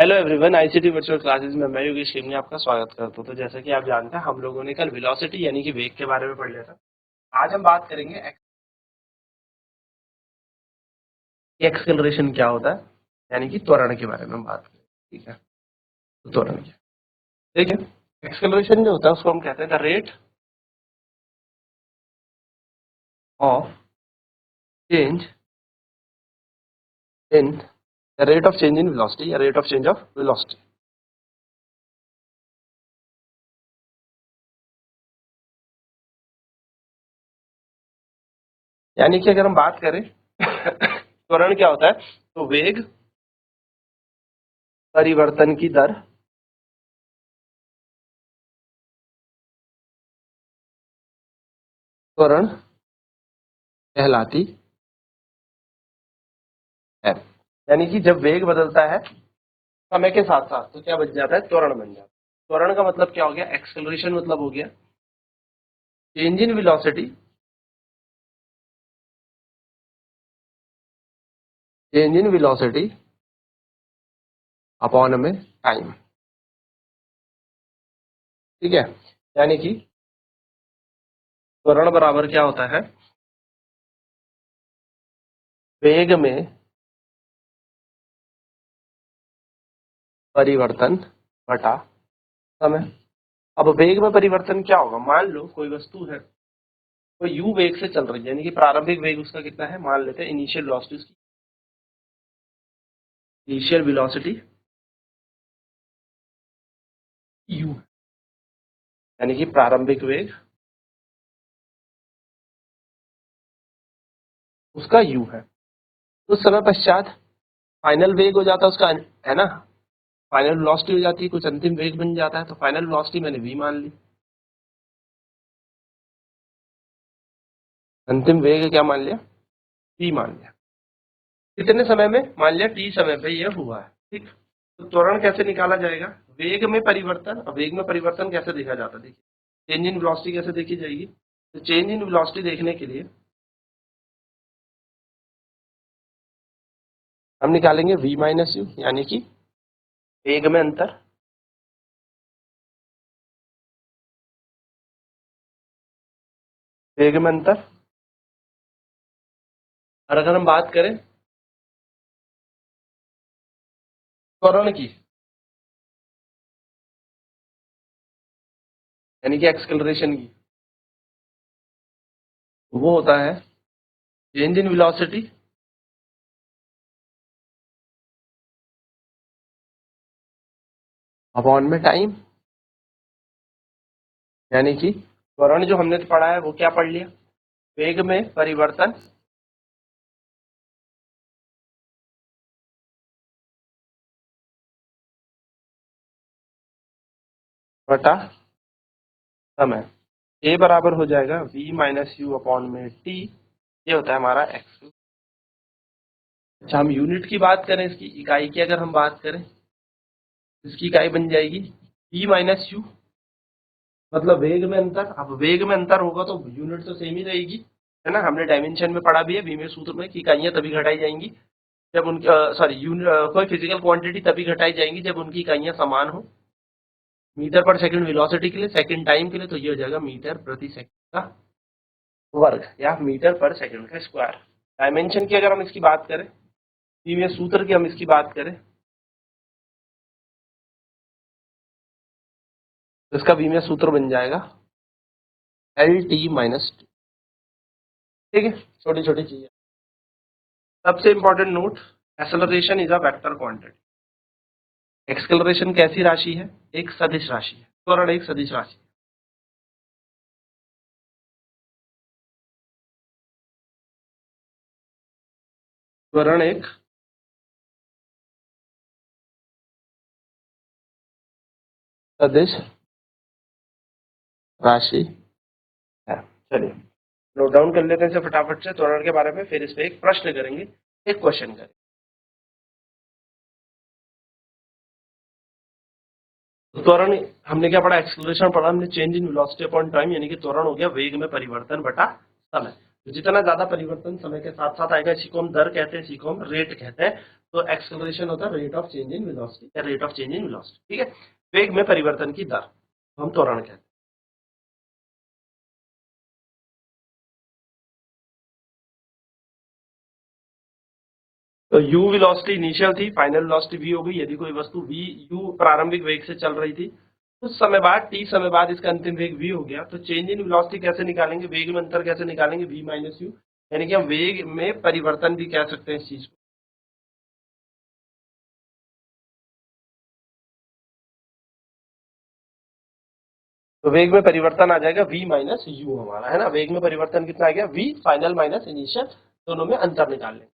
Hello everyone, ICT virtual classes में मैं योगेश खेमनी आपका स्वागत करता हूं। तो जैसा कि आप जानते हैं, हम लोगों ने कल वेलोसिटी यानी कि वेग के बारे में पढ़ लिया था। आज हम बात करेंगे एक्सेलरेशन क्या होता है, यानी कि त्वरण के बारे में हम बात करेंगे। ठीक है, तो त्वरण क्या, ठीक है। एक्सेलरेशन जो होता है उसको हम कहते हैं the rate of change in the rate of change in velocity या rate of change of velocity. यानी कि अगर हम बात करें त्वरण क्या होता है, तो वेग परिवर्तन की दर त्वरण कहलाती है। यानी कि जब वेग बदलता है समय के साथ साथ तो क्या बन जाता है, त्वरण बन जाता है। त्वरण का मतलब क्या हो गया, एक्सेलरेशन मतलब हो गया change in velocity, change in velocity upon में टाइम। ठीक है, यानी कि त्वरण बराबर क्या होता है, वेग में परिवर्तन बटा समय। अब वेग में परिवर्तन क्या होगा, मान लो कोई वस्तु है, कोई यू वेग से चल रही है, यानी कि प्रारंभिक वेग उसका कितना है, मान लेते हैं इनिशियल वेलोसिटी उसकी, इनिशियल वेलोसिटी यू, यानी कि प्रारंभिक वेग उसका यू है। उस समय पश्चात फाइनल वेग हो जाता है उसका, है ना, फाइनल वेलोसिटी हो जाती है, कुछ अंतिम वेग बन जाता है। तो फाइनल वेलोसिटी मैंने v मान ली, अंतिम वेग क्या मान लिया, v मान लिया। कितने समय में, मान लिया t समय पे ये हुआ है। ठीक, तो त्वरण कैसे निकाला जाएगा, वेग में परिवर्तन। अब वेग में परिवर्तन कैसे देखा जाता है, देखिए चेंज इन वेलोसिटी कैसे देखी जाएगी। तो चेंज इन वेलोसिटी देखने के लिए हम निकालेंगे v माइनस यू, यानी कि वेग में अंतर, वेग में अंतर। और अगर हम बात करें त्वरण की, यानी कि एक्सेलरेशन की, वो होता है चेंज इन वेलोसिटी अपॉन में टाइम। यानी कि त्वरण जो हमने पढ़ा है वो क्या पढ़ लिया, वेग में परिवर्तन बटा समय, ए बराबर हो जाएगा v माइनस यू अपॉन में टी। ये होता है हमारा एक्स। अच्छा, हम यूनिट की बात करें, इसकी इकाई की अगर हम बात करें, इसकी इकाई बन जाएगी v माइनस यू, मतलब वेग में अंतर। अब वेग में अंतर होगा तो यूनिट तो सेम ही रहेगी, है ना। हमने डायमेंशन में पढ़ा भी है, v में सूत्र में, कि इकाइयां तभी घटाई जाएंगी जब उनकी सॉरी यूनिट कोई फिजिकल क्वांटिटी तभी घटाई जाएंगी जब उनकी इकाइयां समान हो। मीटर पर सेकंड वेलोसिटी के लिए, सेकंड टाइम के लिए, तो ये हो जाएगा मीटर प्रति सेकंड का वर्ग या मीटर पर सेकंड का स्क्वायर। डायमेंशन की अगर हम इसकी बात करें, v में सूत्र की हम इसकी बात करें, तो इसका v में सूत्र बन जाएगा एल टी माइनस टी। ठीक है, छोटी छोटी चीजें। सबसे important note, acceleration is a vector quantity. Acceleration कैसी राशि है, एक सदिश राशि है। त्वरण एक सदिश राशि है। त्वरण एक सदिश राशि है। चलिए नोट डाउन कर लेते हैं इसे फटाफट से त्वरण के बारे में, फिर इस पे एक प्रश्न करेंगे, एक क्वेश्चन करेंगे। तो त्वरण हमने क्या पढ़ा, एक्सेलरेशन पढ़ा हमने, change in velocity upon time, यानी कि त्वरण हो गया वेग में परिवर्तन बटा समय। जितना ज्यादा परिवर्तन समय के साथ साथ आएगा, इसी को हम दर कहते हैं, इसी को हम रेट कहते हैं। तो एक्सेलरेशन होता है rate of change in velocity या rate of change in velocity, ठीक है। वेग में परिवर्तन की दर हम त्वरण कहते हैं। तो u वेलोसिटी इनिशियल थी, फाइनल वेलोसिटी v हो गई। यदि कोई वस्तु v u प्रारंभिक वेग से चल रही थी, कुछ समय बाद t समय बाद इसका अंतिम वेग v हो गया, तो चेंज इन वेलोसिटी कैसे निकालेंगे, वेग में अंतर कैसे निकालेंगे, v माइनस यू, यानी कि हम वेग में परिवर्तन भी कह सकते हैं इस चीज को। तो वेग में परिवर्तन आ जाएगा v माइनस यू हमारा, है ना। वेग में परिवर्तन कितना आ गया, v फाइनल माइनस इनिशियल, दोनों में अंतर निकाल लेंगे।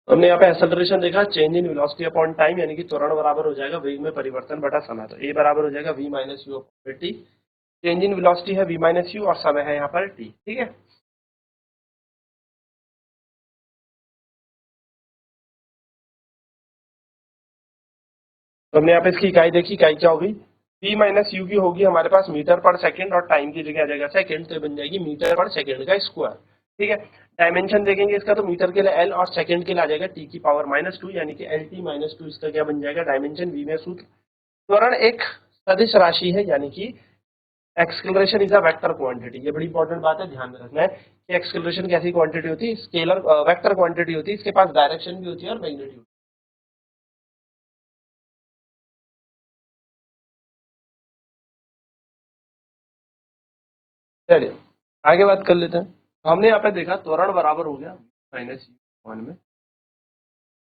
तो हमने यहाँ पे एक्सेलरेशन देखा, change in velocity upon time, यानी कि त्वरण बराबर हो जाएगा वेग में परिवर्तन बटा समय। तो a बराबर हो जाएगा v minus you upon T. Change in velocity है v माइनस यू और समय है यहाँ पर t, ठीक है। तो हमने यहाँ पे इसकी इकाई देखी, इकाई क्या होगी, v माइनस यू की होगी हमारे पास मीटर पर सेकंड, और टाइम की जगह आ जाएगा सेकंड, तो बन जाएगी मीटर पर सेकंड का स्क्वायर, ठीक है। डायमेंशन देखेंगे इसका, तो मीटर के लिए l और सेकंड के लिए आ जाएगा t की पावर -2, यानी कि lt माइनस 2 इसका क्या बन जाएगा, डायमेंशन। v में सूत्र, त्वरण एक सदिश राशि है, यानी कि acceleration is a vector quantity. ये बड़ी इंपॉर्टेंट बात है, ध्यान में रखना है कि एक्सेलरेशन कैसी क्वांटिटी होती है, स्केलर वेक्टर क्वांटिटी होती है, इसके पास डायरेक्शन भी होती है और मैग्नीट्यूड। चलिए आगे बात कर लेते हैं। तो हमने यहाँ पे देखा त्वरण बराबर हो गया माइनस वन में।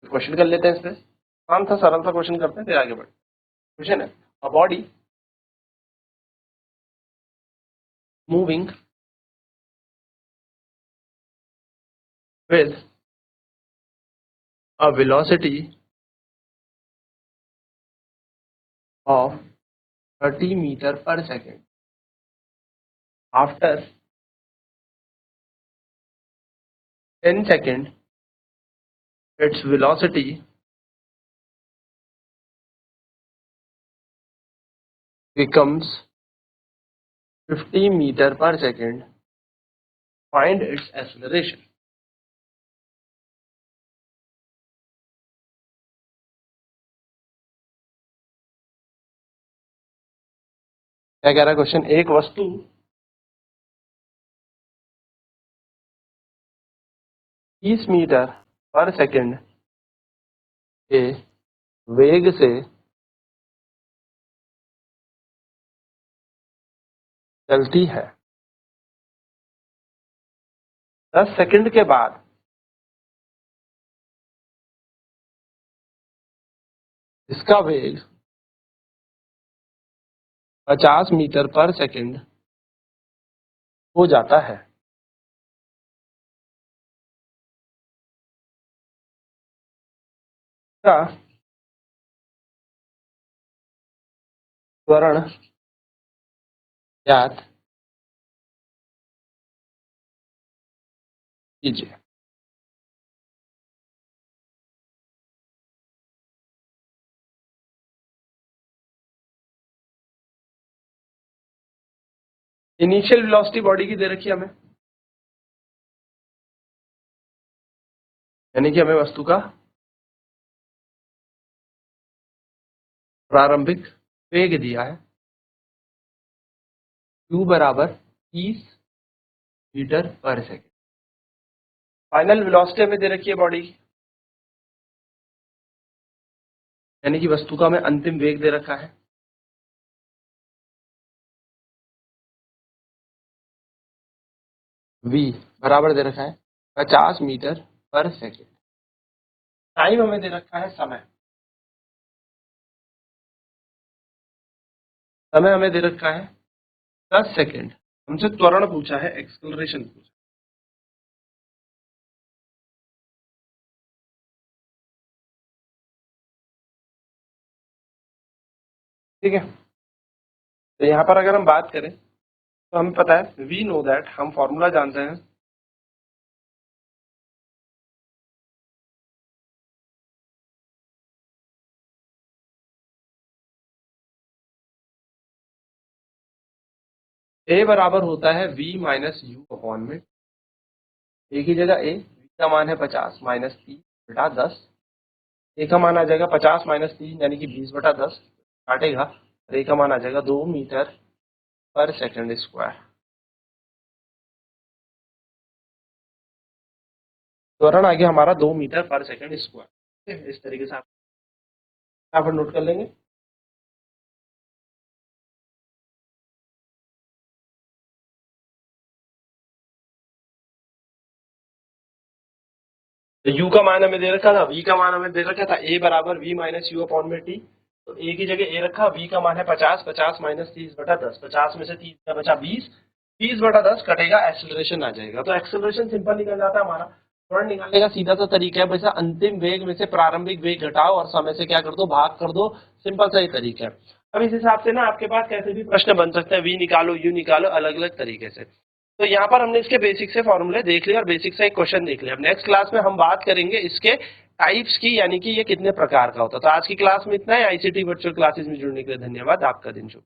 क्वेश्चन कर लेते हैं इस पे, आसान था, सरल सा क्वेश्चन करते हैं फिर आगे बढ़ते हैं। क्वेश्चन है, a body moving with a velocity of 30 meter per second after 10 seconds its velocity becomes 50 meter per second, find its acceleration। क्या कह रहा है क्वेश्चन, एक वस्तु 30 मीटर पर सेकंड के वेग से चलती है, 10 सेकंड के बाद इसका वेग 50 मीटर पर सेकंड हो जाता है। का त्वरण ज्ञात कीजिए। इनिशियल वेलोसिटी बॉडी की दे रखी है हमें, यानी कि हमें वस्तु का प्रारंभिक वेग दिया है, u बराबर 30 मीटर पर सेकंड। फाइनल वेलोसिटी हमें दे रखी है बॉडी की, यानी कि वस्तु का हमें अंतिम वेग दे रखा है, v बराबर दे रखा है 50 मीटर पर सेकंड। टाइम हमें दे रखा है समय, समय हमें दे रखा है 10 सेकंड। हमसे त्वरण पूछा है, एक्सेलरेशन पूछा, ठीक है। तो यहाँ पर अगर हम बात करें तो हमें पता है, वी नो दैट, हम फॉर्मूला जानते हैं, ए बराबर होता है v माइनस यू अपॉन में, ए की जगह ए, v का मान है 50 माइनस 30/10, ए का मान आ जाएगा 50 माइनस 3 यानी कि 20/10 काटेगा, और ए का मान आ जाएगा 2 मीटर पर सेकंड स्क्वायर। त्वरण आ गया हमारा 2 मीटर पर सेकंड स्क्वायर। इस तरीके से आप यहाँ पर नोट कर लेंगे। तो u का मान हमें दे रखा था, v का मान हमें दे रखा था, a बराबर v माइनस यू अपॉन में t। तो a की जगह a रखा, v का मान है 50, 50 माइनस 30/10, 50 में से 30 का बचा 20, 20/10 कटेगा, एक्सेलरेशन आ जाएगा। तो एक्सेलरेशन सिंपल निकल जाता है हमारा। त्वरण निकालने का सीधा सा तरीका है, वैसा अंतिम वेग में से प्रारंभिक वेग घटाओ और समय से क्या कर दो, भाग कर दो, सिंपल सा ही तरीका है। अब इस हिसाब से ना आपके पास कैसे भी प्रश्न बन सकते हैं, v निकालो, u निकालो, अलग अलग तरीके से। तो यहाँ पर हमने इसके बेसिक से फॉर्मूले देख लिया और बेसिक से एक क्वेश्चन देख लिया। अब नेक्स्ट क्लास में हम बात करेंगे इसके टाइप्स की, यानी कि ये कितने प्रकार का होता है। तो आज की क्लास में इतना है। आईसीटी वर्चुअल क्लासेस में जुड़ने के लिए धन्यवाद। आपका दिन शुभ।